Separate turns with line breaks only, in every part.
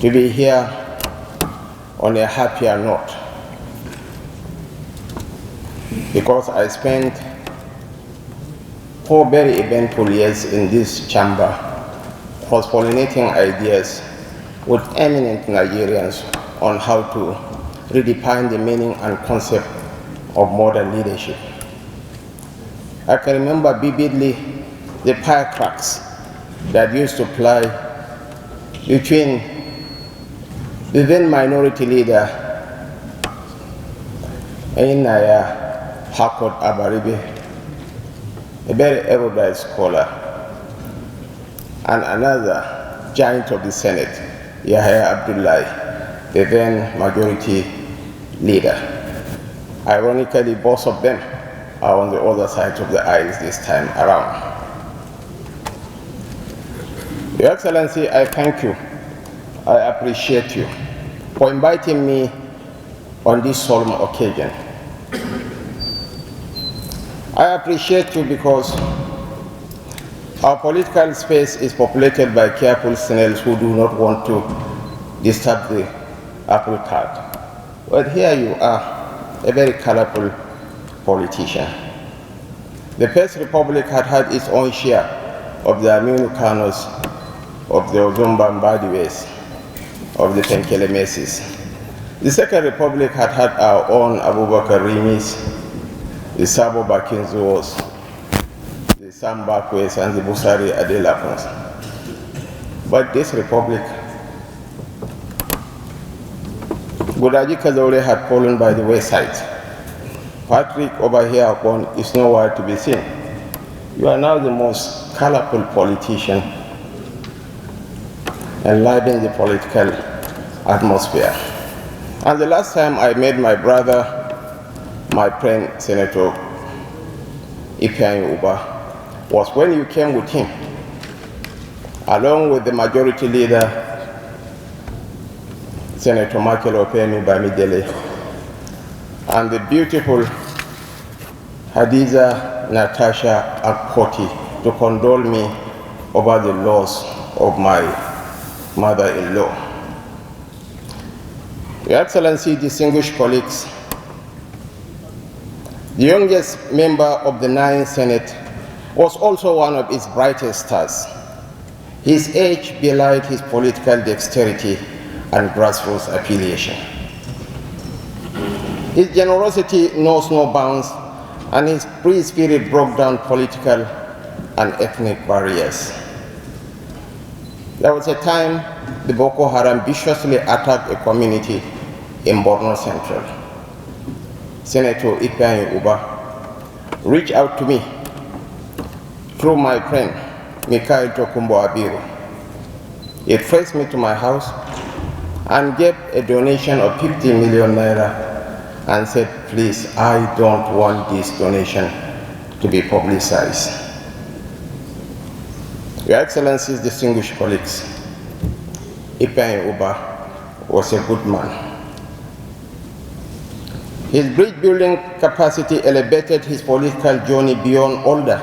to be here on a happier note, because I spent 4 very eventful years in this chamber, cross-pollinating ideas with eminent Nigerians on how to redefine the meaning and concept of modern leadership. I can remember vividly the firecracks that used to fly between the then minority leader, Ainaya Hakot Abaribe, a very erudite scholar, and another giant of the Senate, Yahya Abdullahi, the then majority leader. Ironically, both of them are on the other side of the aisle this time around. Your Excellency, I thank you. I appreciate you for inviting me on this solemn occasion. I appreciate you because our political space is populated by careful snails who do not want to disturb the apple cart. But here you are, a very colorful politician. The First Republic had had its own share of the Aminu Kanos, of the Ozumba Mbadiwes, of the Penkelemesis. The Second Republic had had our own Abubakar Rimis, the Sabo Bakinzuos, the Sambakwes, and the Busari Adelakons. But this republic, Gudaji Kazaure had fallen by the wayside. Patrick over here is nowhere to be seen. You are now the most colorful politician enlivening the political atmosphere. And the last time I met my brother, my friend Senator Ifeanyi Ubah, was when you came with him, along with the majority leader, Senator Michael Opemi Bamidele, and the beautiful Hadiza Natasha Akpoti to condole me over the loss of my mother-in-law. Your Excellency, distinguished colleagues, the youngest member of the 9th Senate was also one of its brightest stars. His age belied his political dexterity and grassroots affiliation. His generosity knows no bounds, and his free spirit broke down political and ethnic barriers. There was a time the Boko Haram viciously attacked a community in Borno Central. Senator Ifeanyi Ubah reached out to me through my friend, Mikhail Tokumbo Abiru. He traced me to my house and gave a donation of 50 million naira and said, please, I don't want this donation to be publicized. Your Excellencies, distinguished colleagues, Ifeanyi Ubah was a good man. His bridge-building capacity elevated his political journey beyond older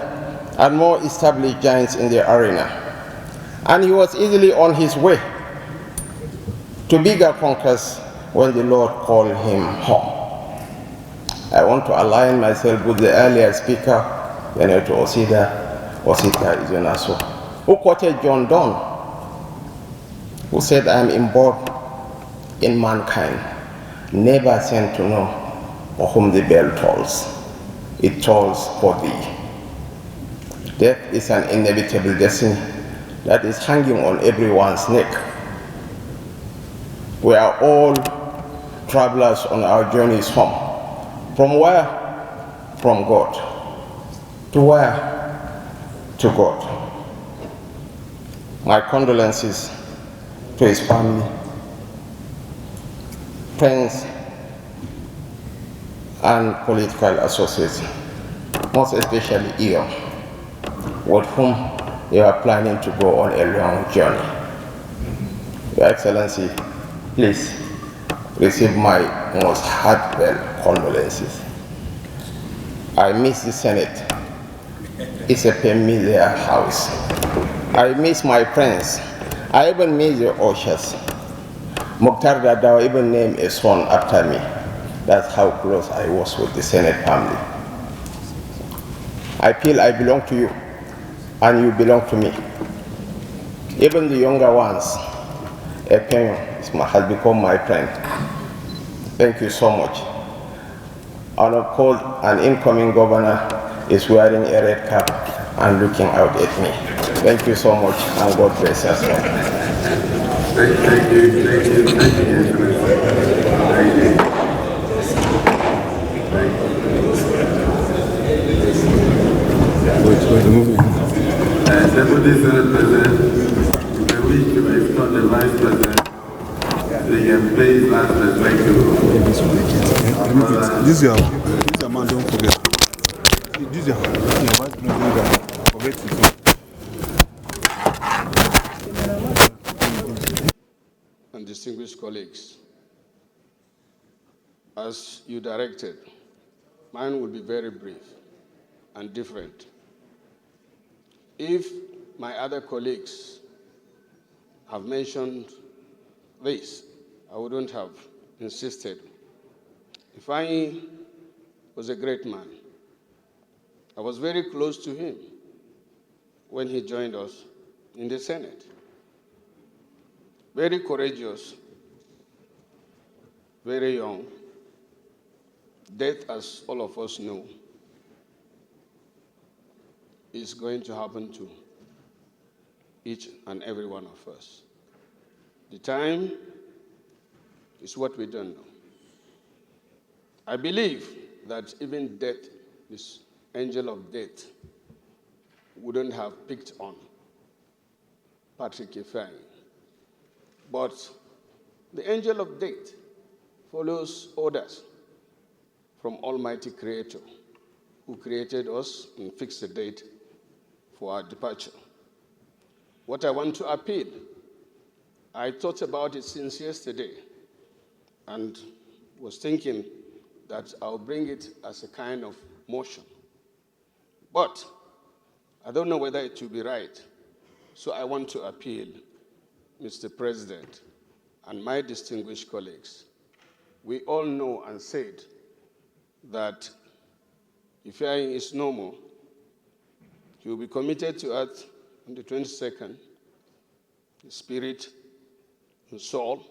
and more established giants in the arena. And he was easily on his way to bigger conquests when the Lord called him home. I want to align myself with the earlier speaker, Senator Osita Izonaso, who quoted John Donne, who said, I am involved in mankind, never sent to know for whom the bell tolls. It tolls for thee. Death is an inevitable destiny that is hanging on everyone's neck. We are all travelers on our journeys home. From where? From God. To where? To God. My condolences to his family, friends, and political associates, most especially Iyo, with whom they are planning to go on a long journey. Your Excellency, please receive my most heartfelt condolences. I miss the Senate. It's a familiar house. I miss my friends. I even miss the ushers. Mukhtar Dadao even named a son after me. That's how close I was with the Senate family. I feel I belong to you, and you belong to me. Even the younger ones, Ifeanyi has become my friend. Thank you so much. And of course, an incoming governor is wearing a red cap and looking out at me. Thank you so much, and God bless us all.
Thank you. Deputy Senate President, I wish to extort the Vice President so he can pay his last respect to
this your man, don't forget. This is your Vice President, forget it.
And distinguished colleagues, as you directed, mine will be very brief and different. If my other colleagues have mentioned this, I wouldn't have insisted. Ifeanyi was a great man. I was very close to him when he joined us in the Senate. Very courageous, very young. Death, as all of us know, is going to happen to each and every one of us. The time is what we don't know. I believe that even death, this angel of death, wouldn't have picked on Patrick Ifeanyi. But the angel of death follows orders from Almighty Creator, who created us and fixed the date for our departure. What I want to appeal, I thought about it since yesterday and was thinking that I'll bring it as a kind of motion. But I don't know whether it will be right. So I want to appeal, Mr. President, and my distinguished colleagues. We all know and said that Ifeanyi is no more. He will be committed to earth on the 22nd. His spirit and soul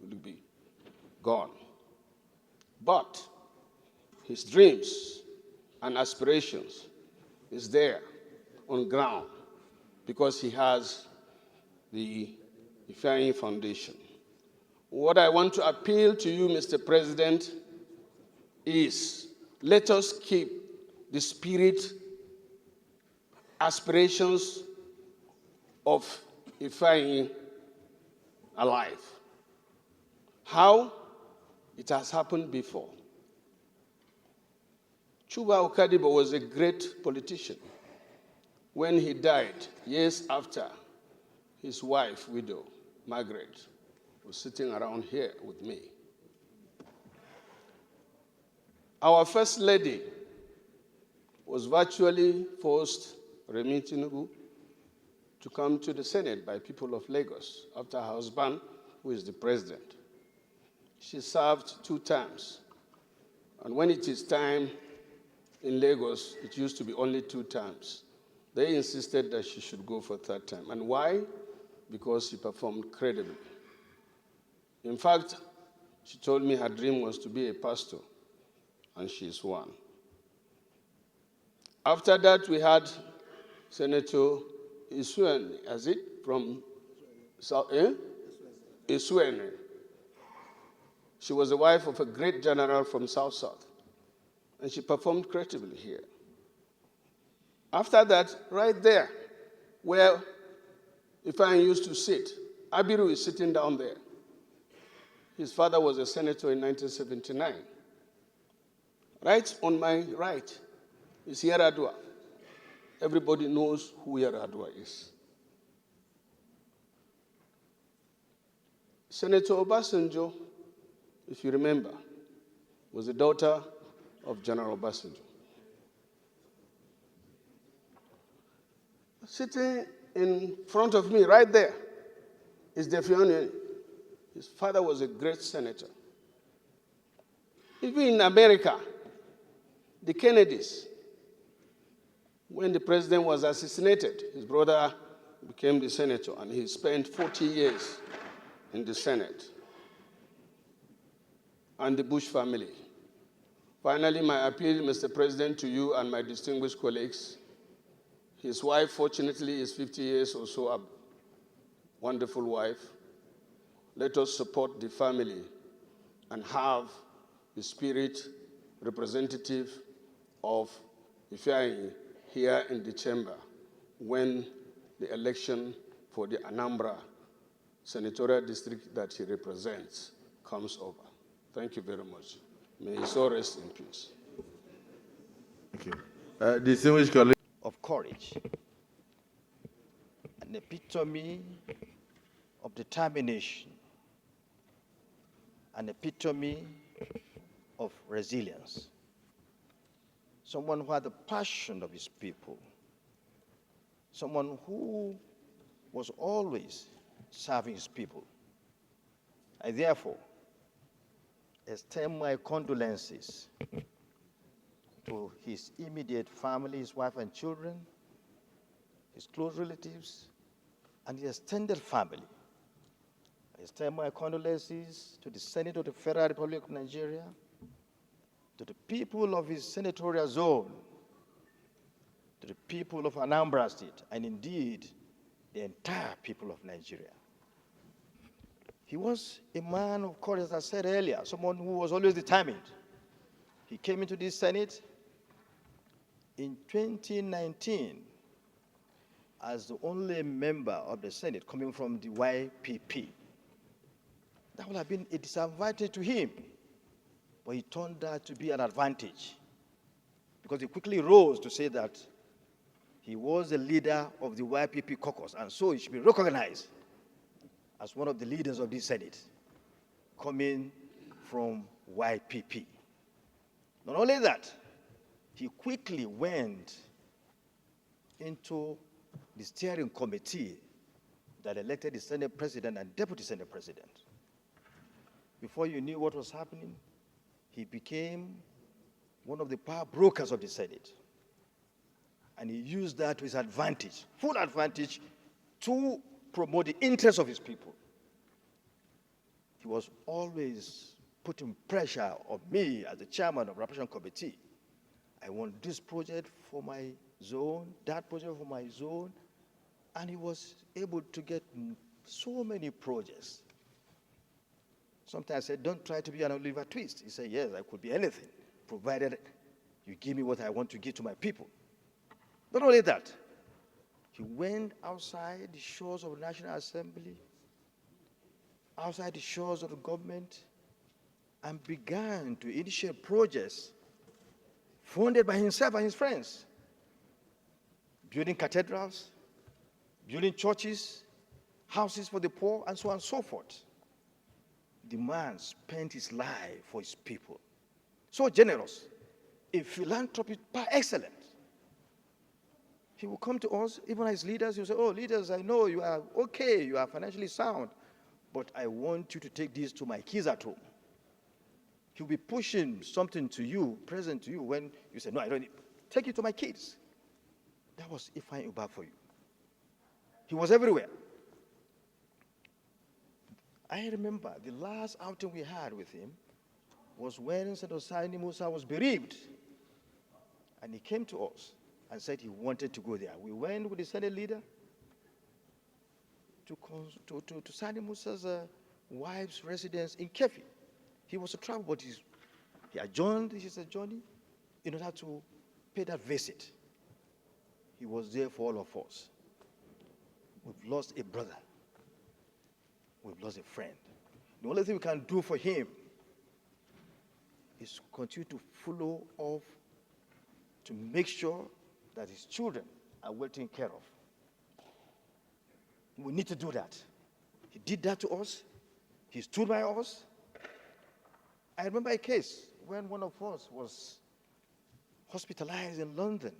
will be gone. But his dreams and aspirations is there on ground because he has the Ifeanyi Foundation. What I want to appeal to you, Mr. President, is let us keep the spirit, aspirations of Ifeanyi alive. How? It has happened before. Chuba Okadibo was a great politician. When he died, years after, his wife, widow, Margaret, was sitting around here with me. Our First Lady was virtually forced, Remi Tinubu, to come to the Senate by people of Lagos after her husband, who is the president. She served 2 terms. And when it is time in Lagos, it used to be only 2 terms. They insisted that she should go for 3rd term. And why? Because she performed credibly. In fact, she told me her dream was to be a pastor, and she is one. After that, we had Senator Ifeanyi, as it from South, Ifeanyi. She was the wife of a great general from South, and she performed credibly here. After that, right there, where Ifeanyi used to sit, Abiru is sitting down there. His father was a senator in 1979. Right on my right is Yaradua. Everybody knows who Yaradua is. Senator Obasanjo, if you remember, was the daughter of General Obasanjo. Sitting in front of me, right there, is the Ifeanyi His father was a great senator. Even in America, the Kennedys, when the president was assassinated, his brother became the senator, and he spent 40 years in the Senate. And the Bush family. Finally, my appeal, Mr. President, to you and my distinguished colleagues. His wife, fortunately, is 50 years or so, a wonderful wife. Let us support the family and have the spirit representative of Ifeanyi here in the chamber when the election for the Anambra senatorial district that he represents comes over. Thank you very much. May his soul rest in peace.
Thank you. Distinguished colleague.
Of courage, an epitome of determination, an epitome of resilience, someone who had the passion of his people, someone who was always serving his people. I therefore extend my condolences to his immediate family, his wife and children, his close relatives, and his extended family. I extend my condolences to the Senate of the Federal Republic of Nigeria, to the people of his senatorial zone, to the people of Anambra State, and indeed, the entire people of Nigeria. He was a man of courage, as I said earlier, someone who was always determined. He came into this Senate in 2019 as the only member of the Senate coming from the YPP. That would have been a disadvantage to him, but he turned out to be an advantage because he quickly rose to say that he was the leader of the YPP caucus, and so he should be recognized as one of the leaders of this Senate, coming from YPP. Not only that, he quickly went into the steering committee that elected the Senate President and Deputy Senate President. Before you knew what was happening, he became one of the power brokers of the Senate. And he used that to his advantage, full advantage, to promote the interests of his people. He was always putting pressure on me as the chairman of the Representation Committee. I want this project for my zone, that project for my zone, and he was able to get so many projects. Sometimes I said, don't try to be an Oliver Twist. He said, yes, I could be anything, provided you give me what I want to give to my people. Not only that, he went outside the shores of the National Assembly, outside the shores of the government, and began to initiate projects funded by himself and his friends, building cathedrals, building churches, houses for the poor, and so on and so forth. The man spent his life for his people. So generous, a philanthropist par excellence. He will come to us, even as leaders, he will say, oh, leaders, I know you are okay, you are financially sound, but I want you to take this to my kids at home. He'll be pushing something to you, present to you, when you say, no, I don't need, take it to my kids. That was Ifeanyi Ubah for you. He was everywhere. I remember the last outing we had with him was when Senator Sani Musa was bereaved. And he came to us and said he wanted to go there. We went with the Senate leader to Sani Musa's wife's residence in Kefi. He was a travel, but he adjourned his journey in order to pay that visit. He was there for all of us. We've lost a brother. We've lost a friend. The only thing we can do for him is continue to follow up to make sure that his children are well taken care of. We need to do that. He did that to us. He stood by us. I remember a case when one of us was hospitalized in London.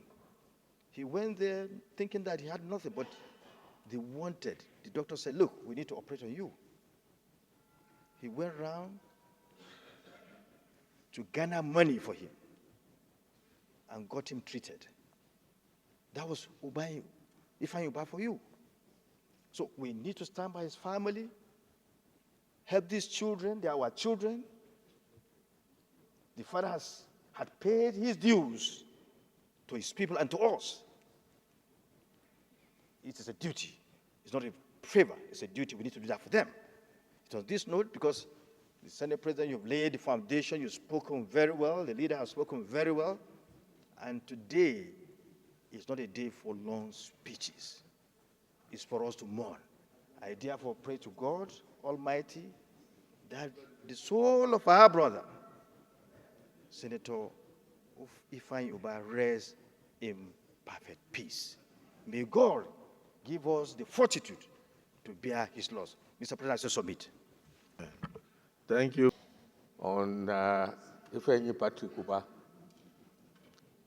He went there thinking that he had nothing, but they wanted, the doctor said, look, we need to operate on you. he went around to garner money for him and got him treated. That was Ifeanyi Ubah for you. So we need to stand by his family, help these children. They are our children. The father had paid his dues to his people and to us. It is a duty. It's not a favor. It's a duty. We need to do that for them. It was this note because the Senate President, you've laid the foundation, you've spoken very well, the leader has spoken very well, and today is not a day for long speeches. It's for us to mourn. I therefore pray to God Almighty that the soul of our brother, Senator Ifeanyi Ubah, rests in perfect peace. May God give us the fortitude to bear his loss. Mr. President, I say submit.
Thank you. On Ifeanyi Patrick Ubah,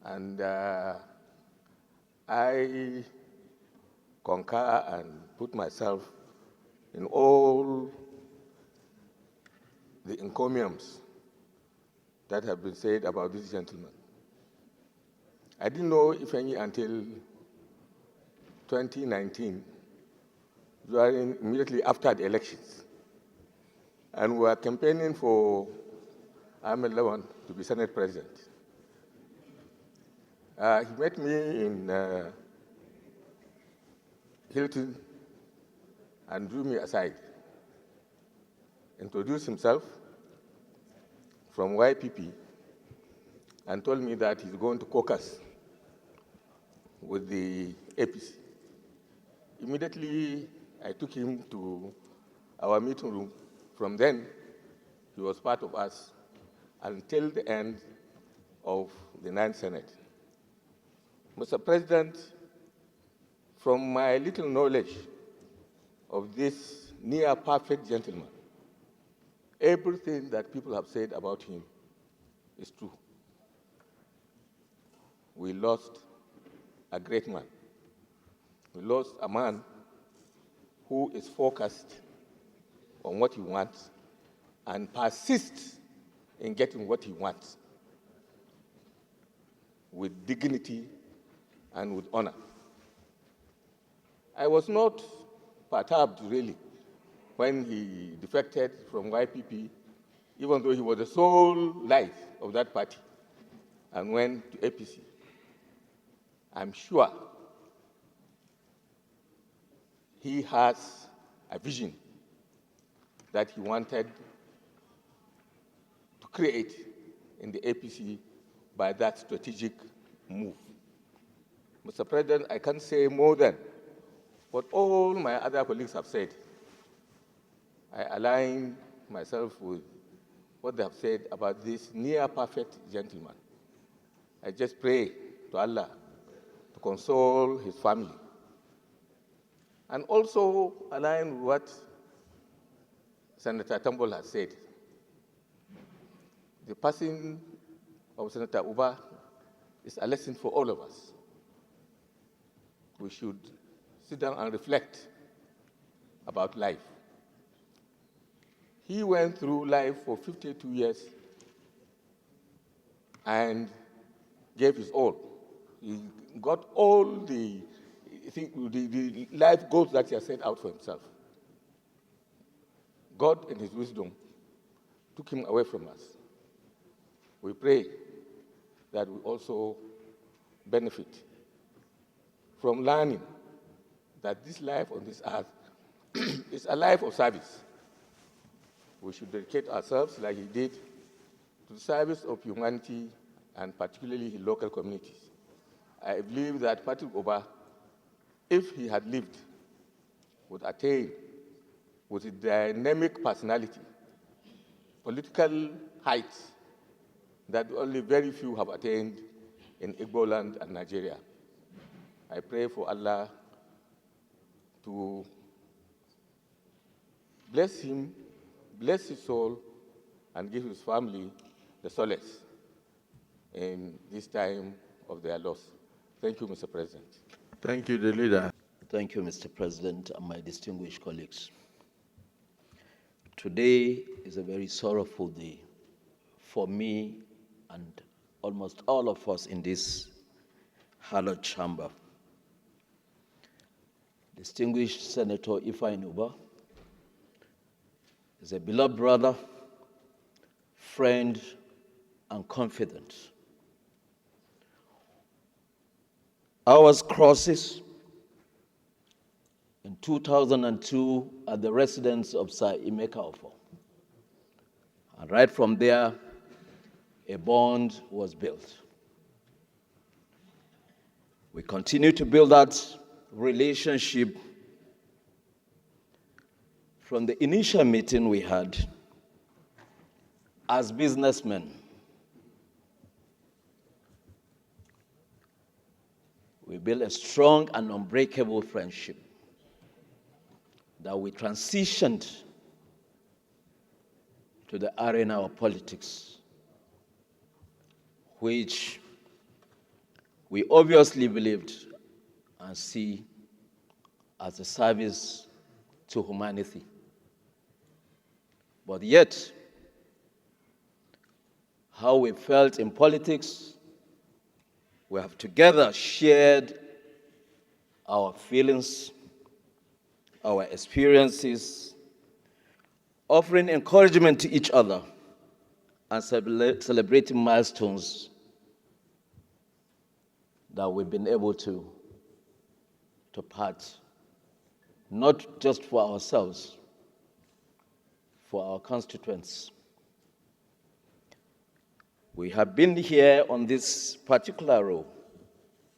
and I concur and put myself in all the encomiums that have been said about this gentleman. I didn't know Ifeanyi until 2019, immediately after the elections. And we were campaigning for Ahmed Lawan to be Senate President. He met me in Hilton and drew me aside, introduced himself from YPP, and told me that he's going to caucus with the APC. Immediately, I took him to our meeting room. From then, he was part of us until the end of the 9th Senate. Mr. President, from my little knowledge of this near-perfect gentleman, everything that people have said about him is true. We lost a great man. We lost a man who is focused on what he wants and persists in getting what he wants with dignity and with honor. I was not perturbed, really, when he defected from YPP, even though he was the sole light of that party, and went to APC. I'm sure he has a vision that he wanted to create in the APC by that strategic move. Mr. President, I can't say more than what all my other colleagues have said. I align myself with what they have said about this near-perfect gentleman. I just pray to Allah to console his family. And also align with what Senator Tambol has said. The passing of Senator Ubah is a lesson for all of us. We should sit down and reflect about life. He went through life for 52 years and gave his all. He got all the life goals that he has set out for himself. God, in his wisdom, took him away from us. We pray that we also benefit from learning that this life on this earth is a life of service. We should dedicate ourselves, like he did, to the service of humanity and particularly his local communities. I believe that Patrick Ubah, if he had lived, would attain with a dynamic personality, political heights that only very few have attained in Igbo land and Nigeria. I pray for Allah to bless him, bless his soul, and give his family the solace in this time of their loss. Thank you, Mr. President.
Thank you, the leader.
Thank you, Mr. President, and my distinguished colleagues. Today is a very sorrowful day for me and almost all of us in this hallowed chamber. Distinguished Senator Ifeanyi Ubah is a beloved brother, friend, and confidant. Ours crosses in 2002 at the residence of Sir Emeka Offor. And right from there, a bond was built. We continue to build that relationship from the initial meeting we had as businessmen. We built a strong and unbreakable friendship that we transitioned to the arena of politics, which we obviously believed and see as a service to humanity. But yet, how we felt in politics, we have together shared our feelings, our experiences, offering encouragement to each other and celebrating milestones that we've been able to part, not just for ourselves, for our constituents. We have been here on this particular row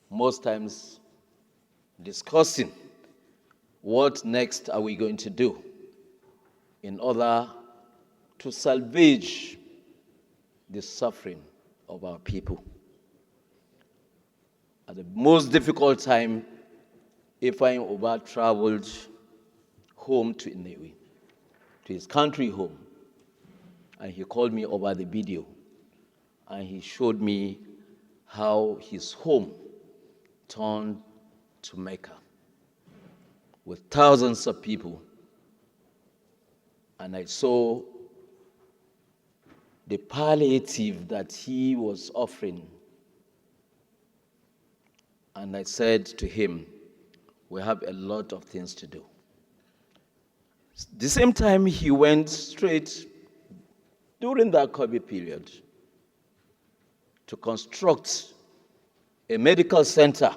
most times discussing what next are we going to do in order to salvage the suffering of our people. At the most difficult time, Ifeanyi Ubah traveled home to Nnewi, to his country home, and he called me over the video, and he showed me how his home turned to Mecca with thousands of people. And I saw the palliative that he was offering. And I said to him, we have a lot of things to do. At the same time, he went straight during that COVID period to construct a medical center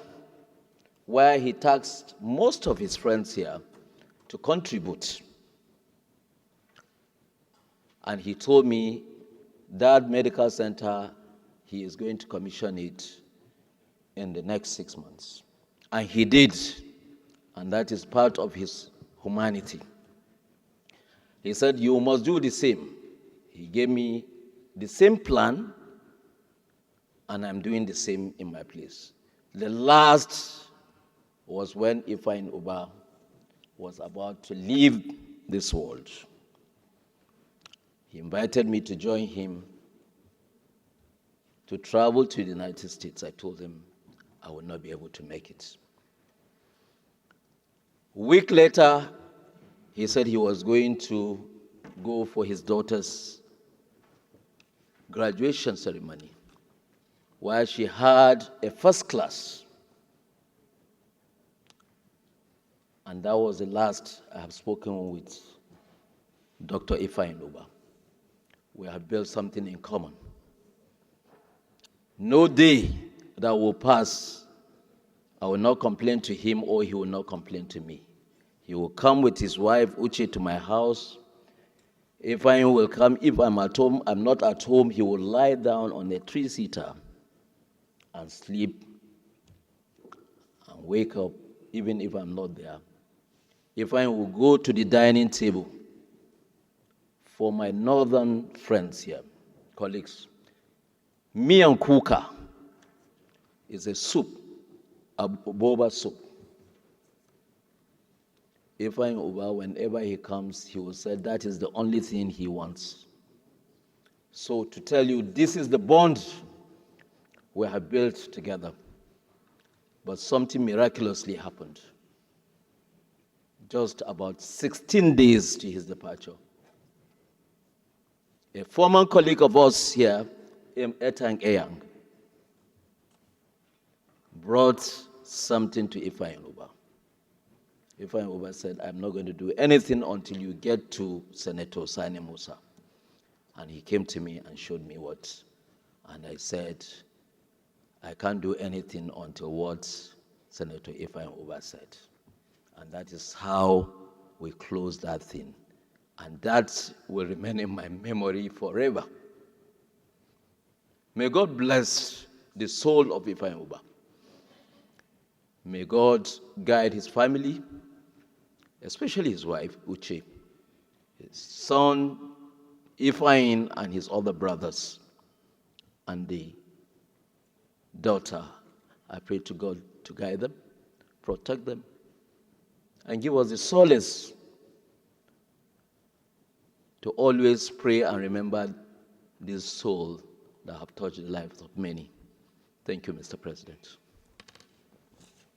where he tasked most of his friends here to contribute. And he told me that medical center, he is going to commission it in the next 6 months. And he did, and that is part of his humanity. He said, you must do the same. He gave me the same plan, and I'm doing the same in my place. The last was when Ifeanyi Ubah was about to leave this world. He invited me to join him to travel to the United States. I told him I would not be able to make it. A week later, he said he was going to go for his daughter's graduation ceremony, where she had a first class. And that was the last I have spoken with Dr. Ifeanyi Ubah. We have built something in common. No day that will pass, I will not complain to him or he will not complain to me. He will come with his wife, Uche, to my house. Ifeanyi will come. If I'm at home, I'm not at home, he will lie down on a three-seater and sleep and wake up, even if I'm not there. Ifeanyi will go to the dining table. For my northern friends here, colleagues, miyan kuka is a soup, a boba soup. Ifeanyi Ubah, whenever he comes, he will say that is the only thing he wants. So to tell you, this is the bond we have built together. But something miraculously happened. Just about 16 days to his departure, A former colleague of us here, Etang Eyang, brought something to Ifeanyi Ubah. Ifeanyi Ubah said, I'm not going to do anything until you get to Senator Sani Musa. And he came to me and showed me what. And I said, I can't do anything until what Senator Ifeanyi Ubah said. And that is how we closed that thing. And that will remain in my memory forever. May God bless the soul of Ifeanyi Ubah. May God guide his family, especially his wife, Uche, his son, Ifeanyi, and his other brothers, and the daughter. I pray to God to guide them, protect them, and give us the solace to always pray and remember this soul that have touched the lives of many. Thank you, Mr. President.